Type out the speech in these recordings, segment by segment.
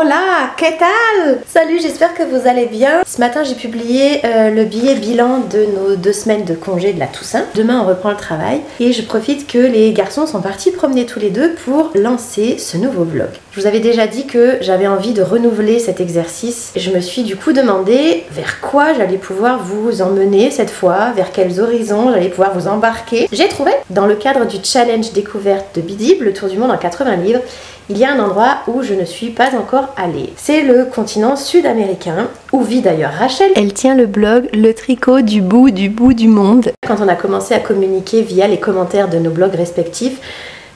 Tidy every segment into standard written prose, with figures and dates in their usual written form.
Hola, ¿qué tal? Salut, j'espère que vous allez bien. Ce matin, j'ai publié le billet bilan de nos 2 semaines de congé de la Toussaint. Demain, on reprend le travail et je profite que les garçons sont partis promener tous les deux pour lancer ce nouveau vlog. Je vous avais déjà dit que j'avais envie de renouveler cet exercice. Je me suis du coup demandé vers quoi j'allais pouvoir vous emmener cette fois, vers quels horizons j'allais pouvoir vous embarquer. J'ai trouvé, dans le cadre du challenge découverte de Bidib, le tour du monde en 80 livres, il y a un endroit où je ne suis pas encore allée. C'est le continent sud-américain, où vit d'ailleurs Rachel. Elle tient le blog Le Tricot du bout du monde. Quand on a commencé à communiquer via les commentaires de nos blogs respectifs,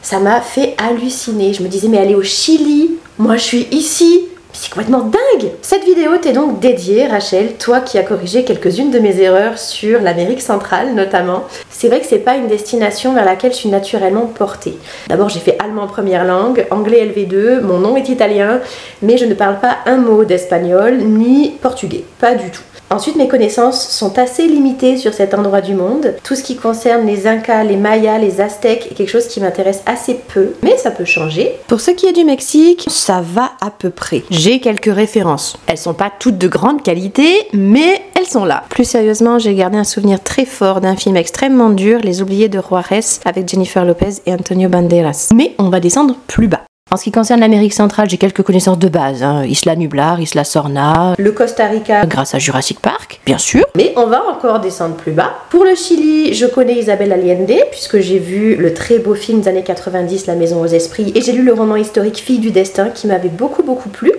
ça m'a fait halluciner. Je me disais, mais elle est au Chili, moi je suis ici. C'est complètement dingue! Cette vidéo t'est donc dédiée, Rachel, toi qui as corrigé quelques-unes de mes erreurs sur l'Amérique centrale notamment. C'est vrai que c'est pas une destination vers laquelle je suis naturellement portée. D'abord j'ai fait allemand première langue, anglais LV2, mon nom est italien, mais je ne parle pas un mot d'espagnol ni portugais, pas du tout. Ensuite, mes connaissances sont assez limitées sur cet endroit du monde. Tout ce qui concerne les Incas, les Mayas, les Aztèques est quelque chose qui m'intéresse assez peu, mais ça peut changer. Pour ce qui est du Mexique, ça va à peu près. J'ai quelques références. Elles sont pas toutes de grande qualité, mais elles sont là. Plus sérieusement, j'ai gardé un souvenir très fort d'un film extrêmement dur, Les Oubliés de Juarez, avec Jennifer Lopez et Antonio Banderas. Mais on va descendre plus bas. En ce qui concerne l'Amérique centrale, j'ai quelques connaissances de base. Isla Nublar, Isla Sorna, le Costa Rica grâce à Jurassic Park, bien sûr. Mais on va encore descendre plus bas. Pour le Chili, je connais Isabel Allende, puisque j'ai vu le très beau film des années 90, La Maison aux Esprits, et j'ai lu le roman historique Fille du Destin, qui m'avait beaucoup plu.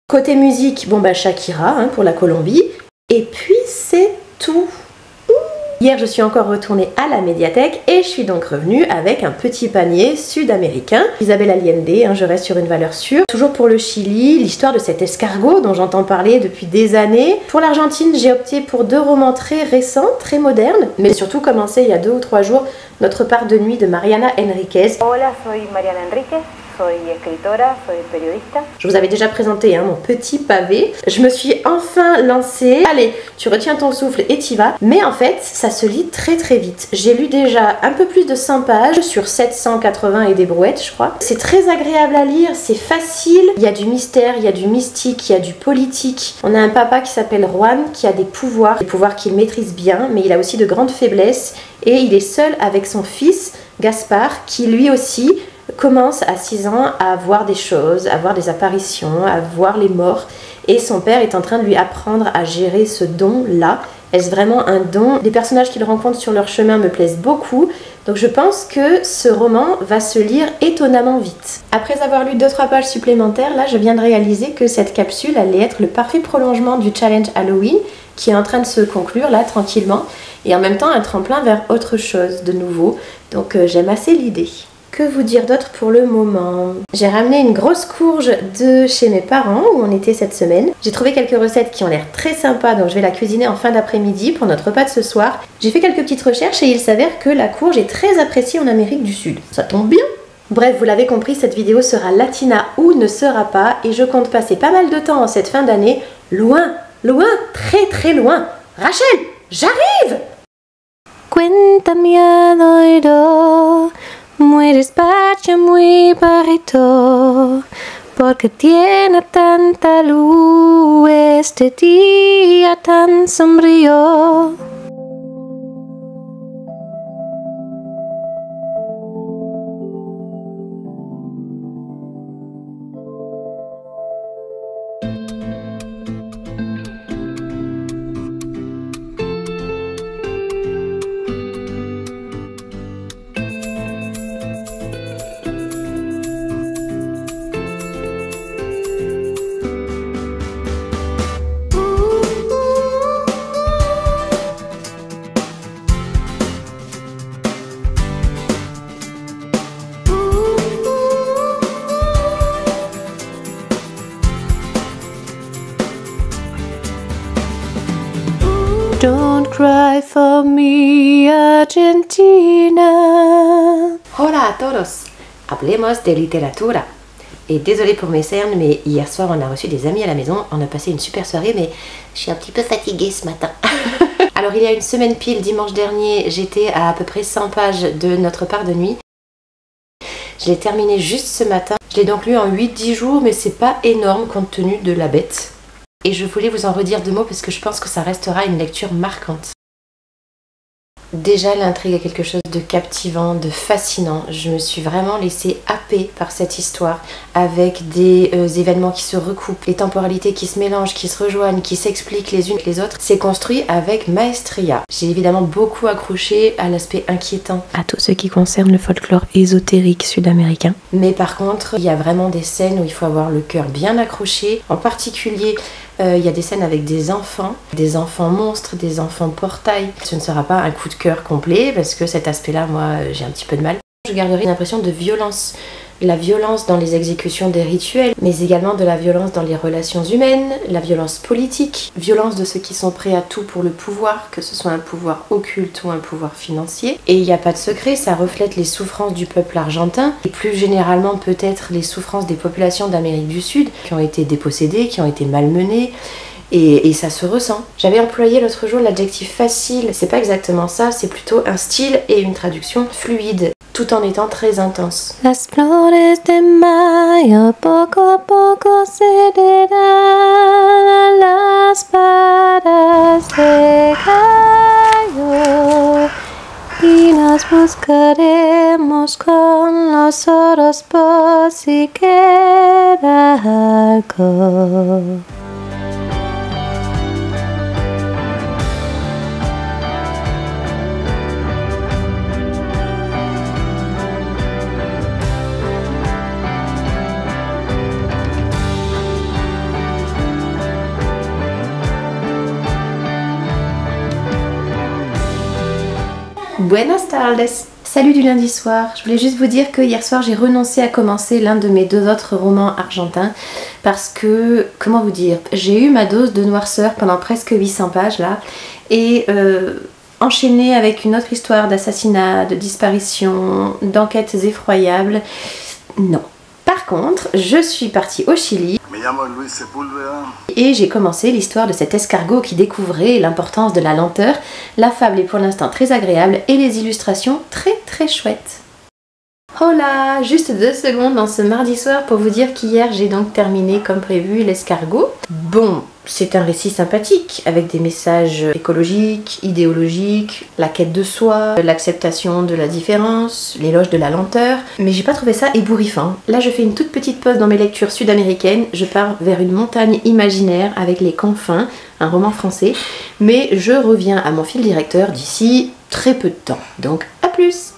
Côté musique, bon bah Shakira pour la Colombie. Et puis c'est tout. Hier, je suis encore retournée à la médiathèque et je suis donc revenue avec un petit panier sud-américain. Isabel Allende, je reste sur une valeur sûre. Toujours pour le Chili, l'histoire de cet escargot dont j'entends parler depuis des années. Pour l'Argentine, j'ai opté pour 2 romans très récents, très modernes, mais surtout commencé il y a 2 ou 3 jours, Notre part de nuit de Mariana Enriquez. Hola, soy Mariana Enriquez. Soy escritora, soy periodista. Je vous avais déjà présenté mon petit pavé. Je me suis enfin lancée. Allez, tu retiens ton souffle et t'y vas. Mais en fait, ça se lit très vite. J'ai lu déjà un peu plus de 100 pages sur 780 et des brouettes, je crois. C'est très agréable à lire, c'est facile. Il y a du mystère, il y a du mystique, il y a du politique. On a un papa qui s'appelle Juan qui a des pouvoirs qu'il maîtrise bien, mais il a aussi de grandes faiblesses. Et il est seul avec son fils, Gaspard, qui lui aussi commence à 6 ans à voir des choses, à voir des apparitions, à voir les morts. Et son père est en train de lui apprendre à gérer ce don-là. Est-ce vraiment un don? Les personnages qu'il rencontre sur leur chemin me plaisent beaucoup. Donc je pense que ce roman va se lire étonnamment vite. Après avoir lu 2-3 pages supplémentaires, là je viens de réaliser que cette capsule allait être le parfait prolongement du challenge Halloween qui est en train de se conclure là tranquillement et en même temps un tremplin vers autre chose de nouveau. Donc j'aime assez l'idée. Que vous dire d'autre pour le moment? J'ai ramené une grosse courge de chez mes parents où on était cette semaine. J'ai trouvé quelques recettes qui ont l'air très sympas, donc je vais la cuisiner en fin d'après-midi pour notre repas de ce soir. J'ai fait quelques petites recherches et il s'avère que la courge est très appréciée en Amérique du Sud. Ça tombe bien! Bref, vous l'avez compris, cette vidéo sera latina ou ne sera pas et je compte passer pas mal de temps en cette fin d'année, loin, très loin. Rachel, j'arrive! Cuéntame al oído. Muy despacio, muy bajito, porque tiene tanta luz este día tan sombrío. Don't cry for me, Argentina. Hola a todos. Hablemos de literatura. Et désolée pour mes cernes, mais hier soir on a reçu des amis à la maison, on a passé une super soirée, mais je suis un petit peu fatiguée ce matin. Alors il y a une semaine pile, dimanche dernier, j'étais à peu près 100 pages de Notre part de nuit. Je l'ai terminé juste ce matin. Je l'ai donc lu en 8-10 jours, mais c'est pas énorme compte tenu de la bête. Et je voulais vous en redire 2 mots parce que je pense que ça restera une lecture marquante. Déjà, l'intrigue est quelque chose de captivant, de fascinant. Je me suis vraiment laissée happer par cette histoire avec des événements qui se recoupent, les temporalités qui se mélangent, qui se rejoignent, qui s'expliquent les unes les autres. C'est construit avec maestria. J'ai évidemment beaucoup accroché à l'aspect inquiétant, à tout ce qui concerne le folklore ésotérique sud-américain. Mais par contre, il y a vraiment des scènes où il faut avoir le cœur bien accroché. En particulier, il y a des scènes avec des enfants monstres, des enfants portail. Ce ne sera pas un coup de cœur complet parce que cet aspect-là, moi, j'ai un petit peu de mal. Je garderai une impression de violence. La violence dans les exécutions des rituels, mais également de la violence dans les relations humaines, la violence politique, violence de ceux qui sont prêts à tout pour le pouvoir, que ce soit un pouvoir occulte ou un pouvoir financier. Et il n'y a pas de secret, ça reflète les souffrances du peuple argentin, et plus généralement peut-être les souffrances des populations d'Amérique du Sud, qui ont été dépossédées, qui ont été malmenées, et ça se ressent. J'avais employé l'autre jour l'adjectif facile, c'est pas exactement ça, c'est plutôt un style et une traduction fluide, tout en étant très intense. Las flores de mayo poco a poco cederán a las varas de gallo y las buscaremos con los oros por si queda algo. Buenas tardes. Salut du lundi soir. Je voulais juste vous dire que hier soir j'ai renoncé à commencer l'un de mes 2 autres romans argentins parce que, comment vous dire, j'ai eu ma dose de noirceur pendant presque 800 pages là et enchaîné avec une autre histoire d'assassinat, de disparition, d'enquêtes effroyables, non. Par contre, je suis partie au Chili et j'ai commencé l'histoire de cet escargot qui découvrait l'importance de la lenteur. La fable est pour l'instant très agréable et les illustrations très très chouettes. Hola, juste 2 secondes dans ce mardi soir pour vous dire qu'hier j'ai donc terminé comme prévu l'escargot. Bon, c'est un récit sympathique avec des messages écologiques, idéologiques, la quête de soi, l'acceptation de la différence, l'éloge de la lenteur, mais j'ai pas trouvé ça ébouriffant. Là je fais une toute petite pause dans mes lectures sud-américaines, je pars vers une montagne imaginaire avec les confins, un roman français, mais je reviens à mon fil directeur d'ici très peu de temps, donc à plus!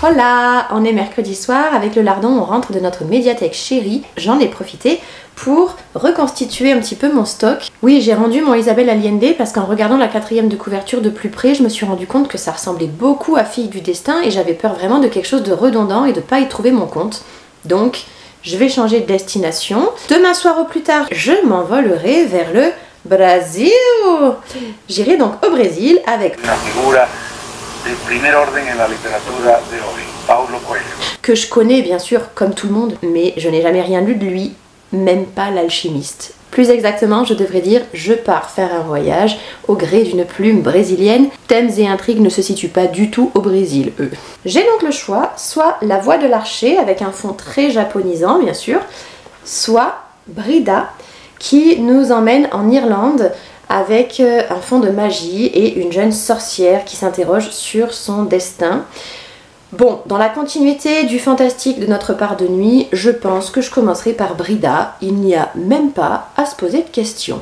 Voilà, on est mercredi soir, avec le lardon on rentre de notre médiathèque chérie. J'en ai profité pour reconstituer un petit peu mon stock. Oui, j'ai rendu mon Isabelle Allende parce qu'en regardant la 4e de couverture de plus près, je me suis rendu compte que ça ressemblait beaucoup à Fille du Destin et j'avais peur vraiment de quelque chose de redondant et de pas y trouver mon compte. Donc, je vais changer de destination. Demain soir au plus tard, je m'envolerai vers le Brésil. J'irai donc au Brésil avec... que je connais bien sûr comme tout le monde, mais je n'ai jamais rien lu de lui, même pas l'alchimiste. Plus exactement, je devrais dire je pars faire un voyage au gré d'une plume brésilienne. Thèmes et intrigues ne se situent pas du tout au Brésil, eux. J'ai donc le choix, soit La Voix de l'Archer avec un fond très japonisant bien sûr, soit Brida qui nous emmène en Irlande avec un fond de magie et une jeune sorcière qui s'interroge sur son destin. Bon, dans la continuité du fantastique de notre part de nuit, je pense que je commencerai par Brida. Il n'y a même pas à se poser de questions.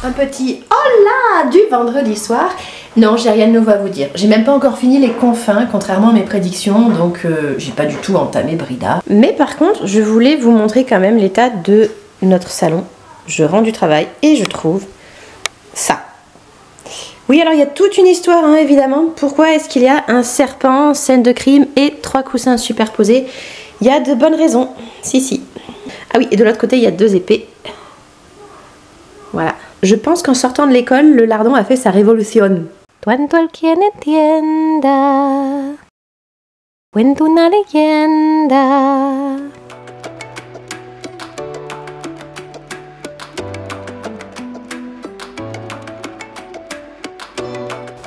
Un petit hola du vendredi soir. Non, j'ai rien de nouveau à vous dire. J'ai même pas encore fini les confins, contrairement à mes prédictions, donc j'ai pas du tout entamé Brida. Mais par contre, je voulais vous montrer quand même l'état de notre salon. Je rends du travail et je trouve ça. Oui, alors il y a toute une histoire, hein, évidemment. Pourquoi est-ce qu'il y a un serpent, scène de crime et 3 coussins superposés? Il y a de bonnes raisons. Si. Ah oui, et de l'autre côté, il y a 2 épées. Voilà. Je pense qu'en sortant de l'école, le lardon a fait sa révolution. Cuento quien entienda. Cuento una leyenda.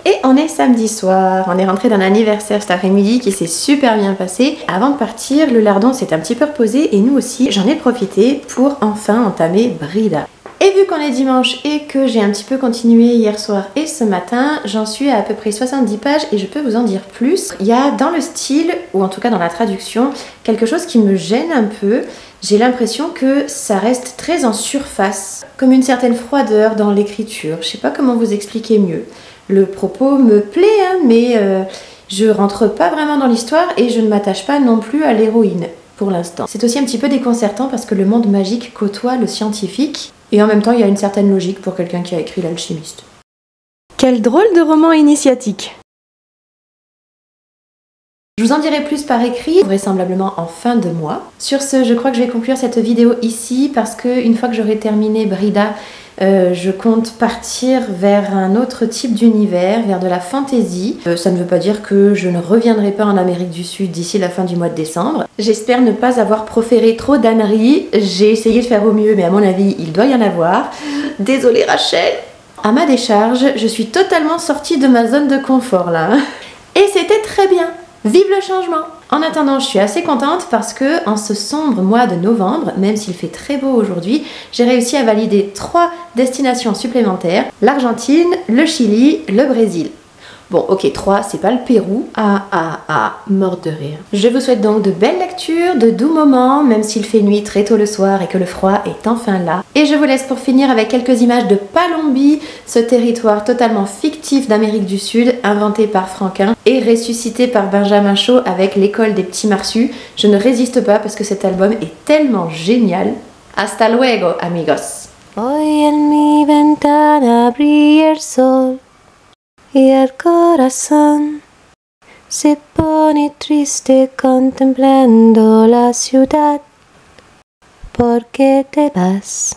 Et on est samedi soir, on est rentré d'un anniversaire cet après-midi qui s'est super bien passé. Avant de partir, le lardon s'est un petit peu reposé et nous aussi, j'en ai profité pour enfin entamer Brida. Et vu qu'on est dimanche et que j'ai un petit peu continué hier soir et ce matin, j'en suis à peu près 70 pages et je peux vous en dire plus. Il y a dans le style, ou en tout cas dans la traduction, quelque chose qui me gêne un peu. J'ai l'impression que ça reste très en surface, comme une certaine froideur dans l'écriture. Je sais pas comment vous expliquer mieux. Le propos me plaît, hein, mais je rentre pas vraiment dans l'histoire et je ne m'attache pas non plus à l'héroïne pour l'instant. C'est aussi un petit peu déconcertant parce que le monde magique côtoie le scientifique et en même temps il y a une certaine logique pour quelqu'un qui a écrit L'Alchimiste. Quel drôle de roman initiatique! Je vous en dirai plus par écrit, vraisemblablement en fin de mois. Sur ce, je crois que je vais conclure cette vidéo ici parce que une fois que j'aurai terminé Brida, je compte partir vers un autre type d'univers, vers de la fantasy. Ça ne veut pas dire que je ne reviendrai pas en Amérique du Sud d'ici la fin du mois de décembre. J'espère ne pas avoir proféré trop d'âneries. J'ai essayé de faire au mieux, mais à mon avis, il doit y en avoir. Désolée Rachel. À ma décharge, je suis totalement sortie de ma zone de confort là. Et c'était très bien. Vive le changement! En attendant, je suis assez contente parce que en ce sombre mois de novembre, même s'il fait très beau aujourd'hui, j'ai réussi à valider 3 destinations supplémentaires: l'Argentine, le Chili, le Brésil. Bon, ok, 3, c'est pas le Pérou. Mort de rire. Je vous souhaite donc de belles lectures, de doux moments, même s'il fait nuit très tôt le soir et que le froid est enfin là. Et je vous laisse pour finir avec quelques images de Palombie, ce territoire totalement fictif d'Amérique du Sud, inventé par Franquin et ressuscité par Benjamin Shaw avec l'école des petits Marsus. Je ne résiste pas parce que cet album est tellement génial. Hasta luego, amigos. Hoy en mi ventana brilla el sol. Y el corazón se pone triste contemplando la ciudad. ¿Por qué te vas?